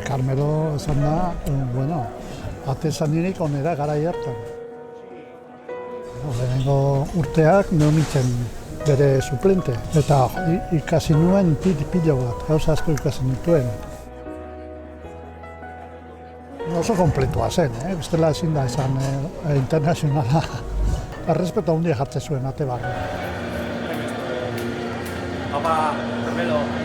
Carmelo esan da, bueno, atezanirik onera gara hartan. Lehenengo urteak neomitzen bere suplente, eta ikasi nuen pilo bat, gauza asko ikasi nituen. Oso kompletua zen, bestela ezin da esan internazionala. Errespeto handia jartzen zuen ate barra. Apa, Carmelo.